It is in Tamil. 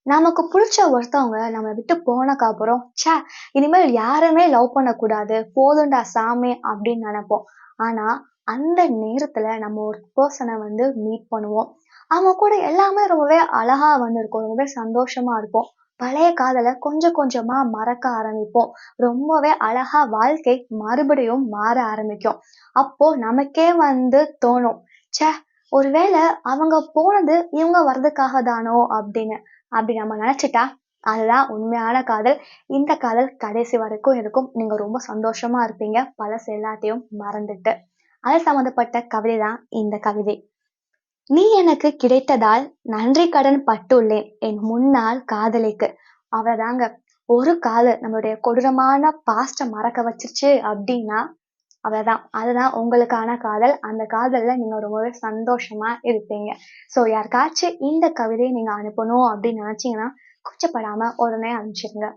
நமக்கு புடிச்ச ஒருத்தவங்க நம்மள விட்டு போனக்கு அப்புறம், ச்சே! இனிமேல் யாருமே லவ் பண்ணக்கூடாது. போதும்டா சாமி அப்படின்னு நெனைப்போம். ஆனா, அந்த நேரத்துல நம்ம ஒரு பெர்சன மீட் பண்ணுவோம். அவங்க கூட எல்லாமே ரொம்பவே அழகா இருக்கும். ரொம்பவே சந்தோஷமா இருப்போம். பழைய காதல கொஞ்சம் கொஞ்சமா மறக்க ஆரம்பிப்போம். ரொம்பவே அழகா வாழ்க்கை மறுபடியும் மாற ஆரம்பிக்கும். அப்போ நமக்கே தோணும். ச்சே! ஒருவேள அவங்க போனது இவங்க வர்றதுக்காக தானோ அப்படின்னு. அப்படி நம்ம நினைச்சுட்டா, அதுதான் உண்மையான காதல். இந்த காதல் கடைசி வரைக்கும் இருக்கும். நீங்க ரொம்ப சந்தோஷமா இருப்பீங்க. பழசு எல்லாத்தையும் மறந்துட்டு. அது சம்மந்தப்பட்ட கவிதை தான் இந்த கவிதை. "நீ எனக்கு கிடைத்ததால் நன்றி கடன் பட்டுள்ளேன் என் முன்னாள் காதலிக்கு." அவ்வளதாங்க. ஒரு காதல் நம்மளுடைய கொடூரமான பாஸ்ட்ட மறக்க வச்சுருச்சு அப்படின்னா, அவ்வளதான். அதுதான் உங்களுக்கான காதல். அந்த காதல்ல நீங்க ரொம்பவே சந்தோஷமா இருப்பீங்க. ஸோ யாருக்காச்சும் இந்த கவிதைய நீங்க அனுப்பணும் அப்படின்னு நினைச்சீங்கன்னா, கூச்சப்படாம உடனே அனுப்பிச்சிடுங்க.